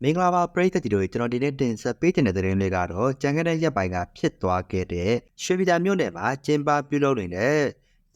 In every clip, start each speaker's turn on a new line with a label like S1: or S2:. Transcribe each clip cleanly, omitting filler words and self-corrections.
S1: မင်္ဂလာပါပရိသတ်ကြီးတို့ကျွန်တော်ဒီနေ့တင်ဆက်ပေးတဲ့သတင်းလေးကတော့ကြံခဲ့တဲ့ရက်ပိုင်းကဖြစ်သွားခဲ့တဲ့ရွှေပြည်သာမြို့နယ်မှာကျင်းပပြုလုပ်နေတဲ့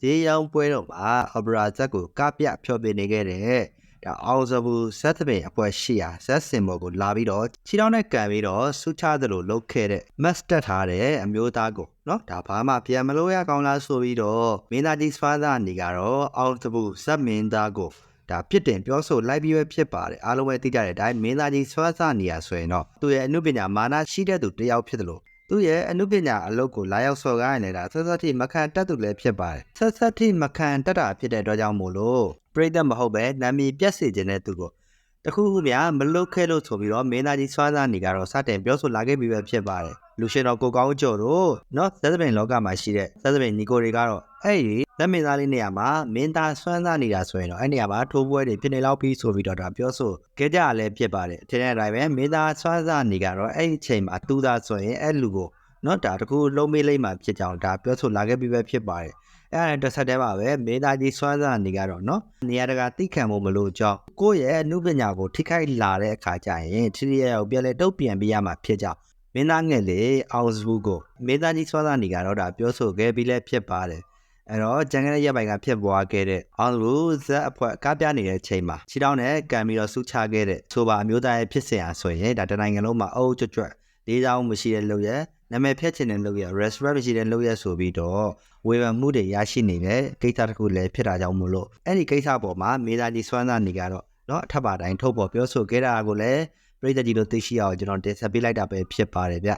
S1: ဈေးရောင်းပွဲတော်မှာအော်ပရာဇက်ကိုကပြဖျော်ပြနေခဲ့တဲ့ဒါအောင်စဘူးဇက်သပင်အပွဲရှိရာဇက်စင်ဘော်ကိုလာပြီးတော့ခြေထောက်နဲ့ကန်ပြီးတော့ဆူချသလိုလုပ်ခဲ့တဲ့မတ်စတက်ထားတဲ့အမျိုးသားကိုနော်ဒါဘာမှပြန်မလို့ရကောင်းလားဆိုပြီးတော့မင်းသားကြီးစဖားသားနေကတော့အောင်စဘူးဇက်မင်းသားကိုဒါပြစ်တင်ပြောဆိုလိုက်ပြီးပဲဖြစ်ပါတယ်အားလုံးပဲသိကြတဲ့အတိုင်းမင်းသားကြီးဆွမ်းစားနေရဆိုရင်တော့သူ့ရဲ့အနုပညာမာနရှိတဲ့သူတယောက်ဖြစ်တယ်လို့သူ့ရဲ့အနုပညာအလုပ်ကိုလာရောက်စော်ကားရင်လည်းဒါဆက်ဆက်ထိမခံတတ်သူလည်းဖြစ်ပါတယ်ဆက်ဆက်ထိမခံတတ်တာဖြစ်တဲ့အတွက်ကြောင့်မို့လို့ပြိတ္တမဟုတ်ပဲနာမည်ပြတ်စေခြင်းတဲ့သူကိုတခုခုများမလုတ်ခဲ့လို့ဆိုပြီးတော့မင်းသားကြီးဆွမ်းစားနေကတော့စတင်ပြောဆိုလာခဲ့ပြီးပဲဖြစ်ပါတယ်လူရှင်တော်ကိုကောင်းကျော်တို့နော်ဇက်သပင်လောကမှာရှိတဲ့ဇက်သပင်ညီကိုတွေကတော့အဲ့ဒီလက်မင်းသားလေးနေရာမှာမင်းသားဆွမ်းသားနေတာဆိုရင်တော့အဲ့နေရာမှာထိုးပွဲတွေဖြစ်နေလောက်ပြီးဆိုပြီးတော့ဒါပြောဆိုခဲ့ကြရလဲဖြစ်ပါတယ်ထင်တဲ့အတိုင်းပဲမင်းသားဆွမ်းသားနေကတော့အဲ့ဒီအချိန်မှာတူးသားဆိုရင်အဲ့လူကိုနော်ဒါတကူလုံးမေးလိုက်မှဖြစ်ကြောင်းဒါပြောဆိုလာခဲ့ပြီးပဲဖြစ်ပါတယ်အဲ့ဒါတစ်ဆက်တည်းပါပဲမင်းသားကြီးဆွမ်းသားနေကတော့နော်နေရာတကာတိခံဖို့မလို့ကြောင်းကိုယ့်ရဲ့အမှုပညာကိုထိခိုက်လာတဲ့အခါကျရင်ထိရရောက်ပြန်လဲတုတ်ပြန်ပြရမှာဖြစ်ကြောင်းမင်းသားငယ်လေးအောင်စဘူးကိုမင်းသားကြီးဆွမ်းသားနေကတော့ဒါပြောဆိုခဲ့ပြီးလဲဖြစ်ပါတယ်အဲ့တော့ကြံခဲ့တဲ့ရက်ပိုင်းကဖြစ်ပွားခဲ့တဲ့အောင်လူဇက်အဖွဲ့ကားပြနေတဲ့အချိန်မှာခြေထောက်နဲ့ကန်ပြီးတော့ဆူချခဲ့တဲ့ဆိုပါအမျိုးသားရဲ့ဖြစ်စဉ်အားဆိုရင်ဒါတနိုင်ငံလုံးမှာအုပ်ကျွတ်လေးချောင်းမရှိတဲ့လုပ်ရက်နာမည်ဖျက်ချင်တဲ့လုပ်ရက် respect မရှိတဲ့လုပ်ရက်ဆိုပြီးတော့ဝေဖန်မှုတွေရရှိနေတဲ့ကိစ္စတစ်ခုလည်းဖြစ်တာကြောင့်မို့လို့အဲ့ဒီကိစ္စပေါ်မှာမေသားကြီးစွမ်းသားနေကတော့เนาะအထပ်ပါတိုင်းထုတ်ပေါ်ပြောဆိုခဲ့တာကိုလည်းပြည်သက်ကြီးတို့သိရှိအောင်ကျွန်တော်တင်ဆက်ပေးလိုက်တာပဲဖြစ်ပါတယ်ဗျ